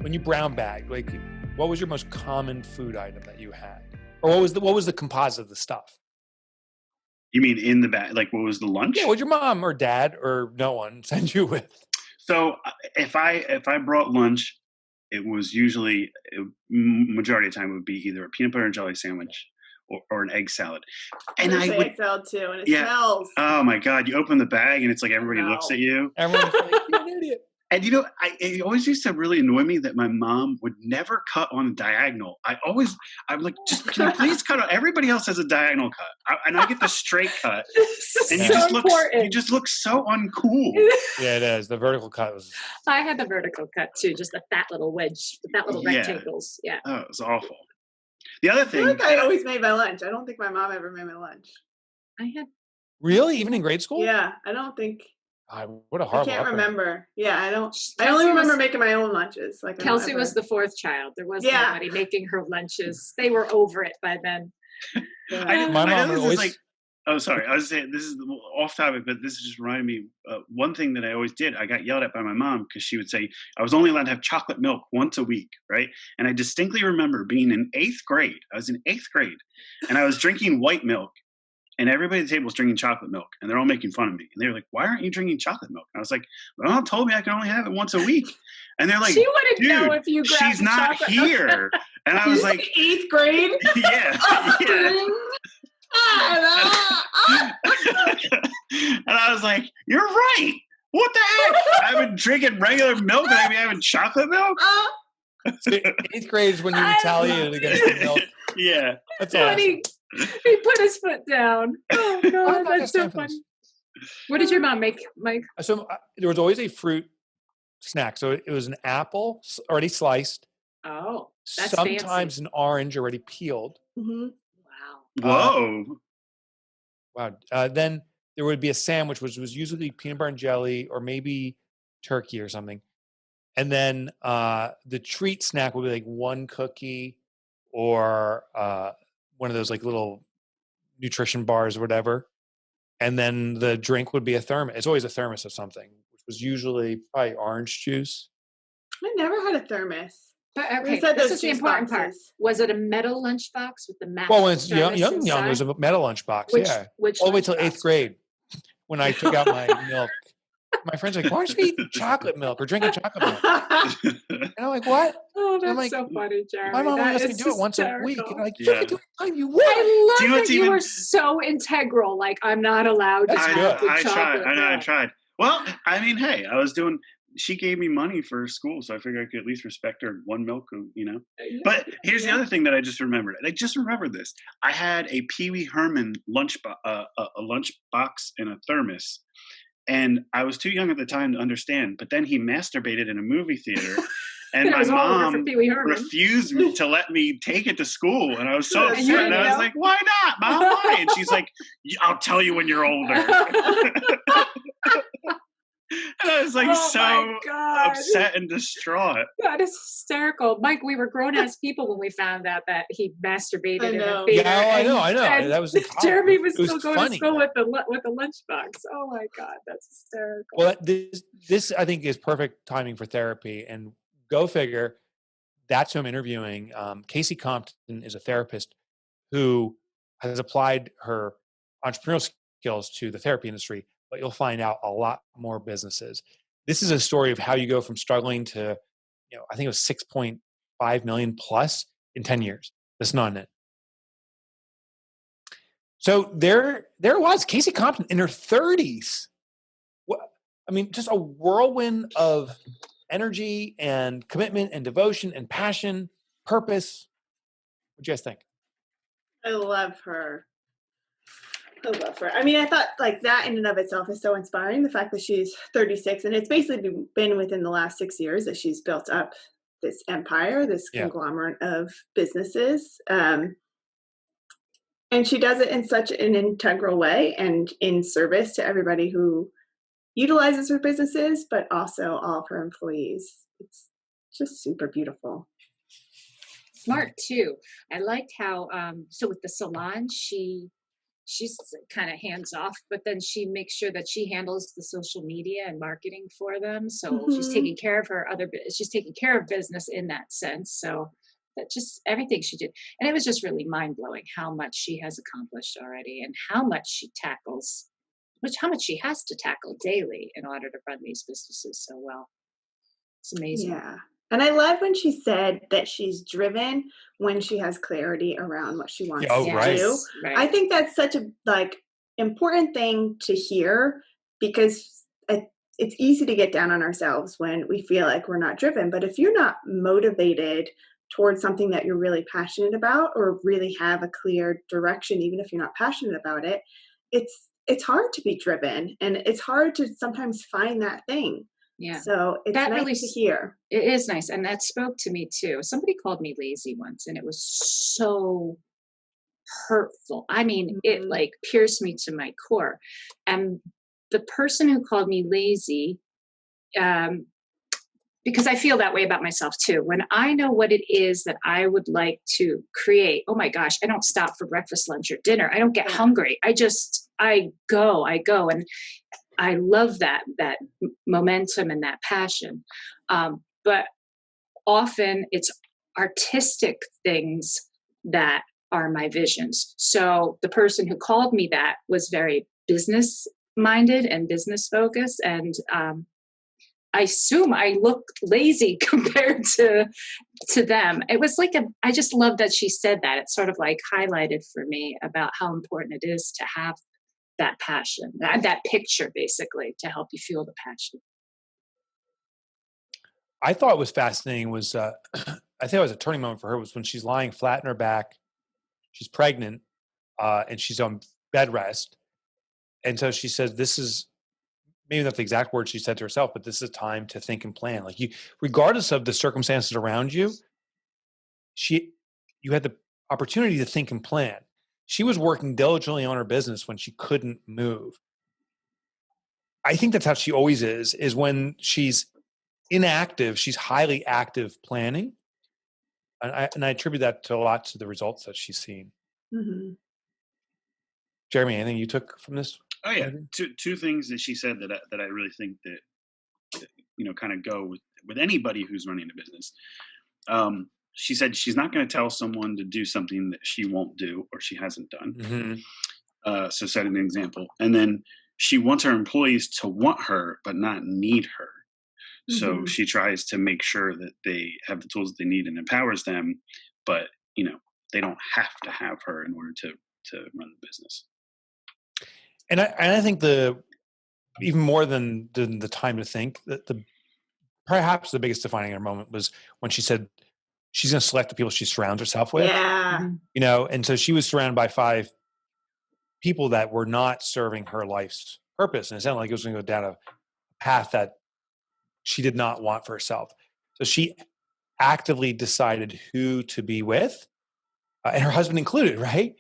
when you brown bag, like what was your most common food item that you had? Or what was the composite of the stuff? You mean in the bag? Like, what was the lunch? Yeah, what your mom or dad or no one send you with? So if I brought lunch, it was usually majority of the time it would be either a peanut butter and jelly sandwich or an egg salad. And I would egg salad too, and it smells. Oh my God! You open the bag and it's like everybody looks at you. Everyone's like, "You're an idiot." And it always used to really annoy me that my mom would never cut on a diagonal. I'm like, just can you please cut on? Everybody else has a diagonal cut, and I get the straight cut. And you just look so uncool. Yeah, it is. The vertical cut was. I had the vertical cut too, just the fat little wedge, the fat little rectangles. Yeah. Oh, it was awful. The other thing, I always made my lunch. I don't think my mom ever made my lunch. I had. Really, even in grade school? Yeah, I don't think. What a horrible. I can't remember. Yeah, I don't. I only remember making my own lunches. Like Kelsey was the fourth child. There was nobody making her lunches. They were over it by then. My mom was always like. Oh, sorry. I was saying this is off topic, but this just reminded me. One thing that I always did, I got yelled at by my mom because she would say I was only allowed to have chocolate milk once a week, right? And I distinctly remember being in 8th grade. I was in 8th grade, and I was drinking white milk. And everybody at the table was drinking chocolate milk, and they're all making fun of me. And they were like, "Why aren't you drinking chocolate milk?" And I was like, "My mom told me I can only have it once a week." And they're like, "She wouldn't know if you grabbed she's not here." And I was like, "8th grade?" Yeah. And I was like, "You're right. What the heck? I've been drinking regular milk, and I've been having chocolate milk." So 8th grade is when you retaliated against the milk. Yeah, that's awesome. He put his foot down. Oh God, that's so funny. What did your mom make, Mike? So there was always a fruit snack. So it was an apple already sliced. Oh, that's sometimes fancy. An orange already peeled. Mm-hmm. Wow. Wow. Then there would be a sandwich, which was usually peanut butter and jelly, or maybe turkey or something. And then the treat snack would be like one cookie or one of those like little nutrition bars or whatever. And then the drink would be a thermos. It's always a thermos of something, which was usually probably orange juice. I never had a thermos. But okay, this is the important part. Was it a metal lunchbox with the match? Well, when it's young, it was a metal lunchbox. Which all the way till 8th grade, when I took out my milk. My friends are like, "Why aren't you eating chocolate milk or drinking chocolate milk?" And I'm like, "What?" Oh, that's like, so funny, Jeremy. My mom asked me to do it once a week. And I'm like, "You can do it anytime you want." I love that you were so integral. Like, I'm not allowed to have the chocolate milk. I tried. Well, I mean, hey, she gave me money for school, so I figured I could at least respect her one milk, But here's the other thing that I just remembered. I just remembered this. I had a Pee Wee Herman lunch box and a thermos. And I was too young at the time to understand, but then he masturbated in a movie theater, and my mom refused to let me take it to school. And I was so upset. And I was like, "Why not, Mom? Why?" And she's like, "I'll tell you when you're older." And I was like upset and distraught. That is hysterical. Mike, we were grown-ass people when we found out that he masturbated in a theater. Yeah, I know. That was Jeremy was still going to school with the lunchbox. Oh my God, that's hysterical. Well, this I think is perfect timing for therapy. And go figure, that's who I'm interviewing. Kasey Compton is a therapist who has applied her entrepreneurial skills to the therapy industry. But you'll find out a lot more businesses. This is a story of how you go from struggling to, I think it was 6.5 million plus in 10 years. That's not it. So there was Kasey Compton in her 30s. I mean, just a whirlwind of energy and commitment and devotion and passion, purpose. What do you guys think? I love her. I mean, I thought like that in and of itself is so inspiring. The fact that she's 36 and it's basically been within the last 6 years that she's built up this empire, this conglomerate of businesses. And she does it in such an integral way and in service to everybody who utilizes her businesses, but also all of her employees. It's just super beautiful. Smart too. I liked how, so with the salon, she she's kind of hands off, but then she makes sure that she handles the social media and marketing for them. So she's Hmm. taking care of she's taking care of business in that sense. So that just everything she did. And it was just really mind blowing how much she has accomplished already and how much she tackles, how much she has to tackle daily in order to run these businesses so well. It's amazing. Yeah. And I love when she said that she's driven when she has clarity around what she Yeah, wants oh, to right. do. Yes, right. I think that's such a important thing to hear, because it's easy to get down on ourselves when we feel like we're not driven. But if you're not motivated towards something that you're really passionate about, or really have a clear direction, even if you're not passionate about it, it's hard to be driven, and it's hard to sometimes find that thing. Yeah. So it's That nice really to hear. It is nice. And that spoke to me too. Somebody called me lazy once, and it was so hurtful. I mean, it Mhm. like pierced me to my core. And the person who called me lazy, um, because I feel that way about myself too. When I know what it is that I would like to create, oh my gosh, I don't stop for breakfast, lunch, or dinner. I don't get Yeah. hungry. I go. And I love that momentum and that passion. But often it's artistic things that are my visions. So the person who called me that was very business minded and business focused. And I assume I look lazy compared to them. It was like I just love that she said that. It sort of like highlighted for me about how important it is to have that passion, that picture basically, to help you feel the passion. I thought was fascinating was I think it was a turning moment for her was when she's lying flat in her back. She's pregnant, and she's on bed rest. And so she says, "This is maybe not the exact words she said to herself, but this is time to think and plan. Like you, regardless of the circumstances around you, she, you had the opportunity to think and plan. She was working diligently on her business when she couldn't move. I think that's how she always is when she's inactive, she's highly active planning. And I attribute that to a lot to the results that she's seen. Mhm. Jeremy, anything you took from this? Oh yeah, two things that she said that I really think that kind of go with anybody who's running a business. She said she's not going to tell someone to do something that she won't do or she hasn't done. Mm-hmm. So set an example, and then she wants her employees to want her but not need her. So Mhm. she tries to make sure that they have the tools that they need and empowers them, but they don't have to have her in order to run the business. And I think even more than the time to think, that perhaps the biggest defining her moment was when she said she's going to select the people she surrounds herself with. Yeah. And so she was surrounded by 5 people that were not serving her life's purpose, and it sounded like it was going to go down a path that she did not want for herself. So she actively decided who to be with, and her husband included, right?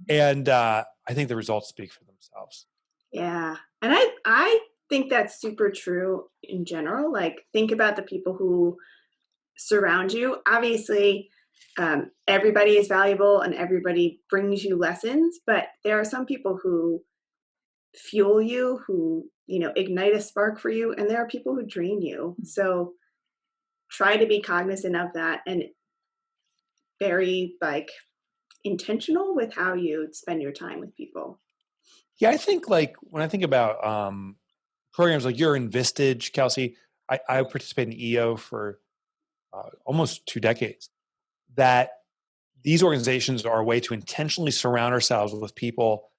And I think the results speak for themselves. Yeah. And I think that's super true in general. Like, think about the people who surround you. Obviously, everybody is valuable and everybody brings you lessons, but there are some people who fuel you, who, ignite a spark for you, and there are people who drain you. So try to be cognizant of that, and very intentional with how you spend your time with people. Yeah, I think like when I think about programs like you're in Vistage, Kelsey, I participated in EO for almost 2 decades. That these organizations are a way to intentionally surround ourselves with people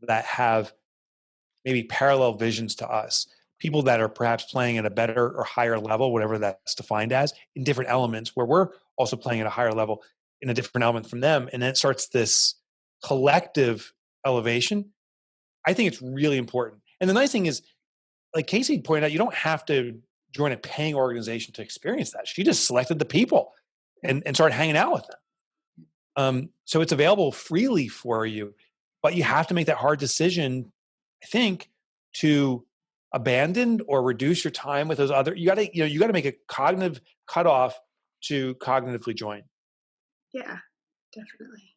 that have maybe parallel visions to us, people that are perhaps playing at a better or higher level, whatever that's defined as, in different elements, where we're also playing at a higher level in a different element from them. And then it starts this collective elevation. I think it's really important. And the nice thing is, like Kasey pointed out, you don't have to join a paying organization to experience that. She just selected the people and started hanging out with them. So it's available freely for you, but you have to make that hard decision, I think, to abandon or reduce your time with those other. You got to make a cognitive cutoff to cognitively join. Yeah, definitely.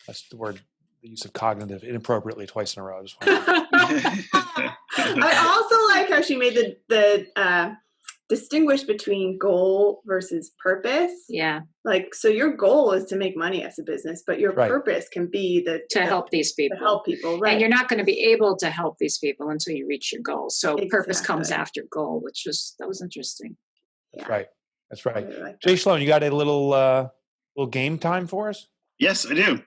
That's the word the use of cognitive inappropriately twice in a row. I just I also like how she made the distinguish between goal versus purpose. Yeah. Like, so your goal is to make money as a business, but your Right. purpose can be To help these people. To help people, right? And you're not going to be able to help these people until you reach your goal. So purpose comes Exactly. after goal, that was interesting. That's Yeah. right. That's right. I really like Jay that. Sloan, you got a little game time for us? Yes, I do.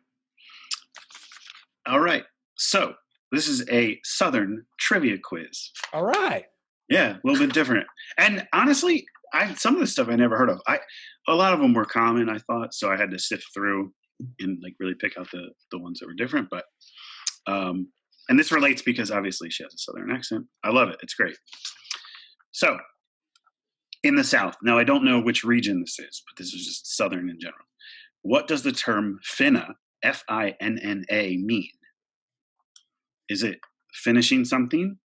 All right. So this is a Southern trivia quiz. All right. Yeah, a little bit different. And honestly, some of the stuff I never heard of. A lot of them were common, I thought, so I had to sift through and like really pick out the ones that were different. But and this relates because obviously she has a Southern accent. I love it. It's great. So in the South, now I don't know which region this is, but this is just Southern in general. What does the term finna, F-I-N-N-A, mean? Is it finishing something,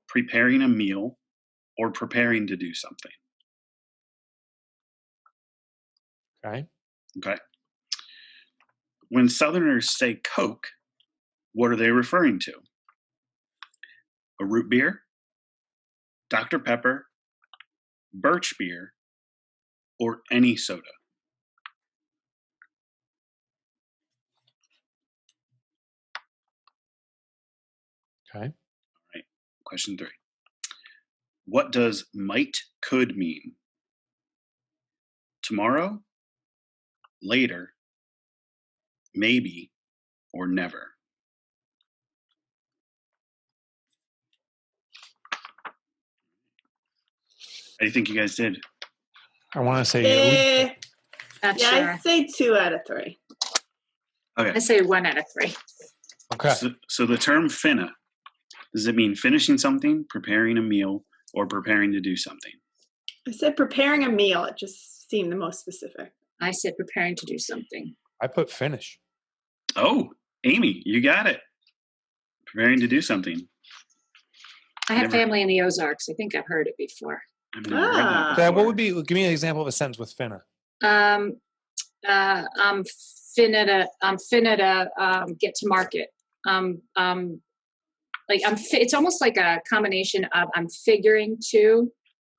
preparing a meal, or preparing to do something? Okay. Okay. When Southerners say Coke, what are they referring to? A root beer, Dr. Pepper, birch beer, or any soda? Okay. All right. Question 3. What does might could mean? Tomorrow, later, maybe, or never? How do you think you guys did? I want to say Not Yeah, sure. I'd say 2 out of 3. Okay. I say 1 out of 3. okay. So the term finna, does it mean finishing something, preparing a meal, or preparing to do something? I said preparing a meal. It just seemed the most specific. I said preparing to do something. I put finish. Oh, Amy, you got it. Preparing to do something. I have Never- family in the Ozarks. I think I've heard it before. I've never heard that Ah. Dad, what before. would be? Give me an example of a sentence with finna. I'm finna to get to market. It's almost like a combination of I'm figuring to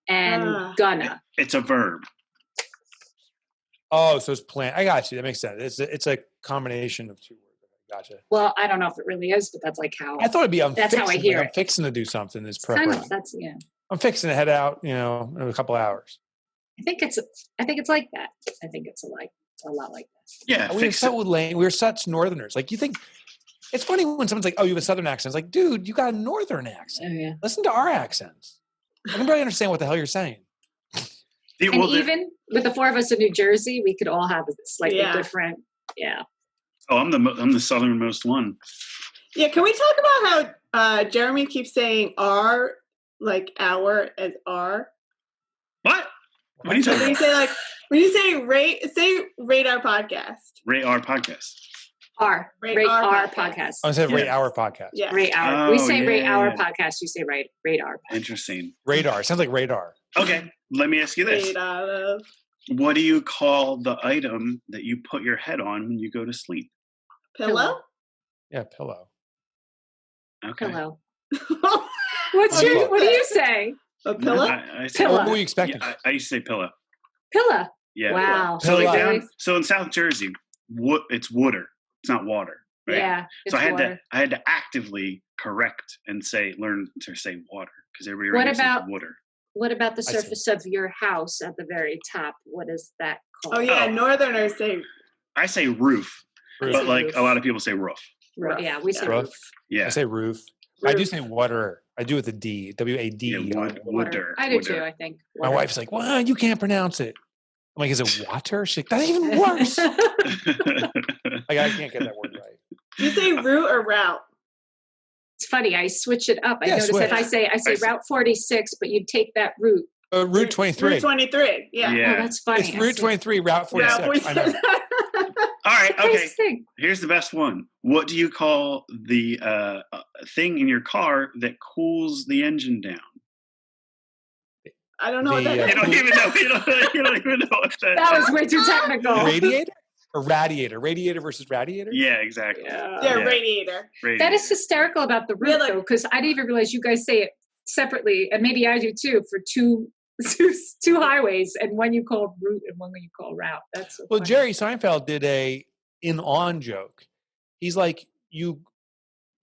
and gonna. It's a verb. Oh, so it's plan. I got you. That makes sense. It's a combination of 2 words. Gotcha. Well, I don't know if it really is, but that's like how I thought it'd be. That's how I hear I'm it. fixing to do something. Is kind preparation. of that's yeah. I'm fixing to head out. In a couple hours. I think it's like that. I think it's a lot like that. Yeah, We're fix so it. lame. We're such Northerners. Like you think. It's funny when someone's like, "Oh, you have a Southern accent." It's like, dude, you got a Northern accent. Oh yeah. Listen to our accents. I can barely understand what the hell you're saying. And even with the 4 of us in New Jersey, we could all have a slightly different. Yeah. Oh, I'm the southernmost one. Yeah, can we talk about how Jeremy keeps saying "our" like "our" as "our"? What? What are you talking When you about? say like when you say rate our podcast. Rate our podcast. Rate Rate our our podcast. podcast. I said rate Yeah. our podcast. Yeah. Rate our. We Oh, say rate yeah, our yeah. podcast. You say rate our. Podcast. Interesting. Radar. It sounds like radar. Okay, let me ask you this. Rate our. What do you call the item that you put your head on when you go to sleep? Pillow? Yeah, pillow. Okay. Pillow. A What do Pillow. you say? pillow? I say, Pillow. What were you expecting? Yeah, I used to say pillow. Pillow. Yeah. Wow. So like Pillow. so in South Jersey, it's water. It's not water. Right? Yeah. So it's water. I had to actively correct and learn to say water because everybody What already says about- water. What about the I see. surface of your house at the very top? What is that called? Oh yeah, Oh. Northerners say I say roof, Roof. but like Roof. a lot of people say roof. Yeah, we say Roof. roof. Yeah. I say roof. I do Roof. say water. I do with a D. W-A-D. Yeah, Water. wooder. I do too. I think. My Water. wife's like, well, you can't pronounce it. I'm like, is it water? She's like, that's even worse. Like, I can't get that word right. do you say route or route? It's funny. I switch it up. I Yeah, notice switch. if I say Route 46, but you take that route. Route 23. Route 23. Yeah. Yeah. Oh, that's funny. It's Route 23, Route 46. Route I know. 46. All right. Okay. Crazy thing. Here's the best one. What do you call the thing in your car that cools the engine down? I don't know what The, that You is. don't even know. You don't even know what that. That was way too technical. Radiator? Or radiator versus radiator. Yeah, exactly. Yeah. Yeah, Yeah. radiator. That is hysterical about the root, like- though, because I didn't even realize you guys say it separately, and maybe I do too, for two highways, and one you call route and one you call route. That's so Well, funny. Jerry Seinfeld did a in-on joke. He's like, you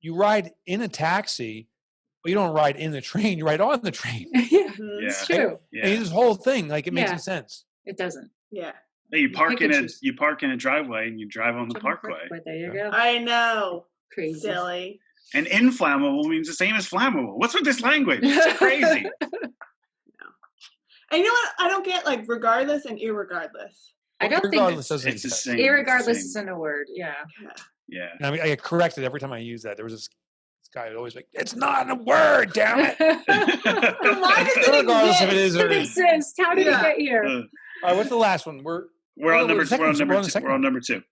ride in a taxi, but you don't ride in the train. You ride on the train. Yeah, Mhm. it's Yeah. true. Yeah. And his whole thing, like, it makes Yeah. no sense. It doesn't. Yeah. Hey, you park pick in and a choose. driveway and you drive on the parkway. There you go. I know. Crazy. Silly. And inflammable means the same as flammable. What's with this language? It's crazy. And you know what? I don't get like regardless and irregardless. I don't think Regardless it's, doesn't It's the exist. same. It's the irregardless same. isn't a word. Yeah. Yeah. And I mean, I get corrected every time I use that. There was this guy who always like, it's not a word, damn it. Why does it Regardless if it exist? is or It it isn't. exists. How did Yeah. it get here? Uh, All right, what's the last one? we're Oh, on number the second we're on one. number We're on the two. second We're on one. number two.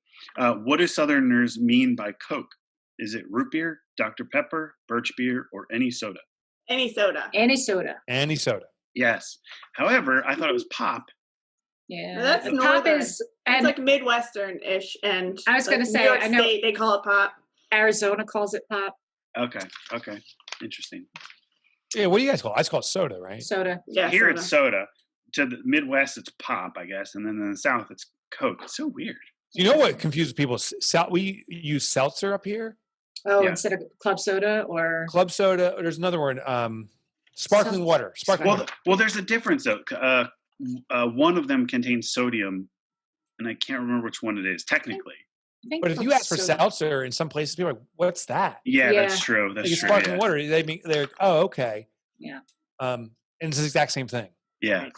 What do Southerners mean by Coke? Is it root beer, Dr. Pepper, birch beer, or any soda? Any soda. Any soda. Any soda. Yes. However, I thought it was pop. Yeah. That's And pop northern. is, It's and like Midwestern-ish, and I was like gonna say, New York I know- State, they call it pop. Arizona calls it pop. Okay. Okay. Interesting. Yeah, what do you guys call it? I just call it soda, right? Soda. Yeah, Here soda. it's soda. To the Midwest, it's pop, I guess, and then in the South, it's Coke. It's so weird. You know what confuses people? We use seltzer up here, Oh, Yeah. instead of club soda or club soda. Or there's another word, sparkling water. Sparkling Well, water. well, there's a difference though. One of them contains sodium, and I can't remember which one it is technically. I think But if you club ask for soda. seltzer in some places, people are like, "What's that?" Yeah, Yeah. that's true. That's Like it's true. sparkling Yeah. water. They're like, "Oh, okay." Yeah. And it's the exact same thing. Yeah.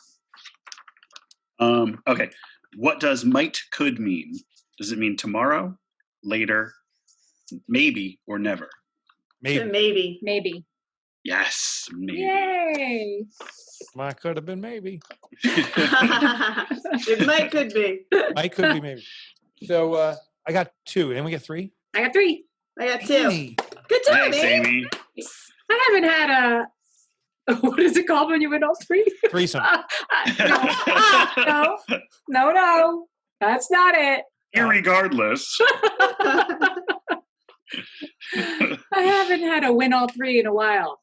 Okay. What does might could mean? Does it mean tomorrow, later, maybe, or never? Maybe. Maybe. Maybe. Yes, maybe. Yay. Might could have been maybe. It might could be. Might could be maybe. So I got 2, and we get 3. I got 3. I got 2. Amy. Good job, Thanks, Amy. Amy. I haven't had a what is it called when you win all 3? Threesome. No. That's not it. Irregardless. I haven't had a win all 3 in a while.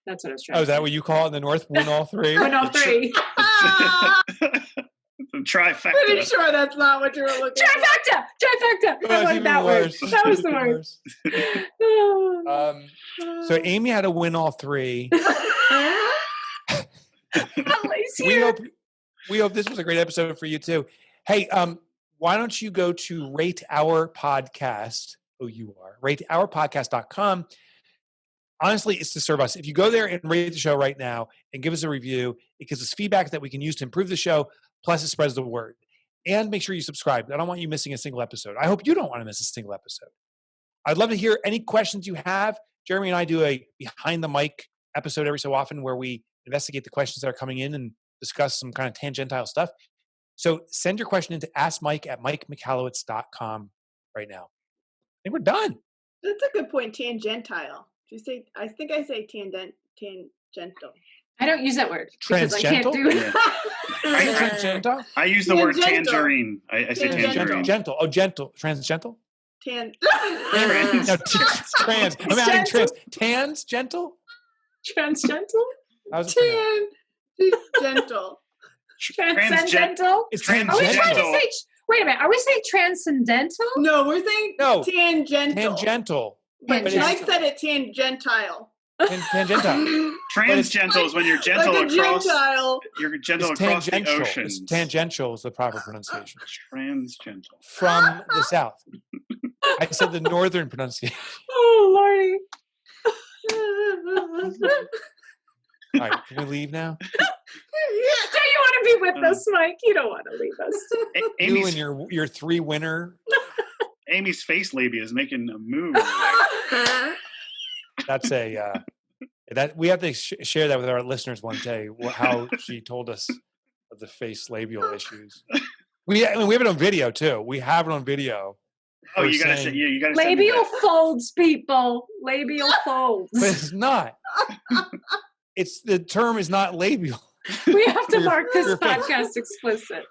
That's what I was trying Oh, to is that what you call it in the North? Win all 3? Win all 3. The trifecta. Pretty sure that's not what you were looking for. Trifecta! Oh, I it's like even that word. worse. That was the Even word. worse. So Amy had to win all 3. Emily's we here. hope this was a great episode for you too. Hey, why don't you go to Rate Our Podcast? rateourpodcast.com. Honestly, it's to serve us. If you go there and rate the show right now and give us a review, it gives us feedback that we can use to improve the show. Plus, it spreads the word. And make sure you subscribe. I don't want you missing a single episode. I hope you don't want to miss a single episode. I'd love to hear any questions you have. Jeremy and I do a behind the mic episode every so often where we investigate the questions that are coming in and discuss some kind of tangential stuff. So send your question into askmike@mikemichalowicz.com right now. And we're done. That's a good point. Tangential. Do you say? I think I say tangential. I don't use that word because I can't Transgentle? do it. Yeah. Tangential? I use the word Tangential. tangerine. I say Tangential. tangerine. Gentle. Oh, gentle. Transgentle? Trans. No, trans. I'm adding trans. Tans? Gentle? Transgentle? How's it pronounced? Gentle. Transcendental? It's Are we trying to tangential. say? Wait a minute. Are we saying transcendental? No, we're saying No. tangential. Tangential. But But it's- Mike said it tangentile. Tangential. Transgentle is when you're gentle Like a across. Gentile. You're gentle It's across the tangential. oceans. It's tangential is the proper pronunciation. Transgentle. From the south. I said the northern pronunciation. Oh, Lordy. All right, can we leave now? Do you want to be with us, Mike? You don't want to leave us. You Amy's, and your 3 winner. Amy's face labia is making a move. That's a that we have to share that with our listeners one day. How she told us of the face labial issues. We have it on video too. We have it on video. Oh, We're you gotta say, saying- yeah, you gotta send me Labial that. folds, people. Labial folds. But it's not. It's the term is not labial. We have to For your- mark this for your face. podcast explicit.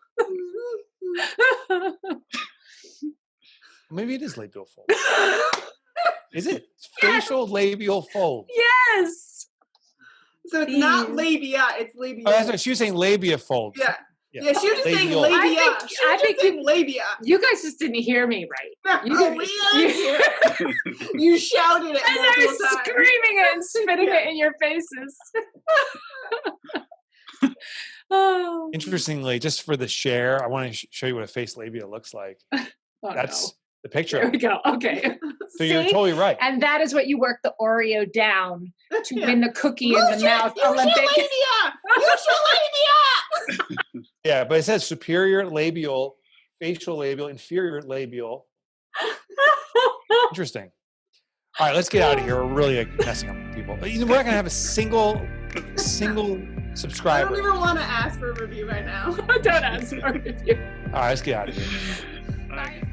Maybe it is labial fold. Is it? It's facial labial fold. Yes. So it's not labia, it's labia. Oh, that's what she was saying. Labia fold. Yeah. Yeah, she was just saying Labial. labia. I think saying labia. You guys just didn't hear me right. You shouted it And I multiple was times. screaming it and spitting it in your faces. Oh. Interestingly, just for the share, I want to show you what a face labia looks like. Oh, That's no. the picture. There we go. Okay. So you're See? totally right. And that is what you work the Oreo down to win the cookie in the mouth Use Olympic. your labia! Use your labia! Yeah, but it says superior labial, facial labial, inferior labial. Interesting. All right, let's get out of here. We're really messing up people. We're not gonna have a single I subscriber. don't even want to ask for a review right now. Don't ask for a review. All right, let's get out of here. Bye.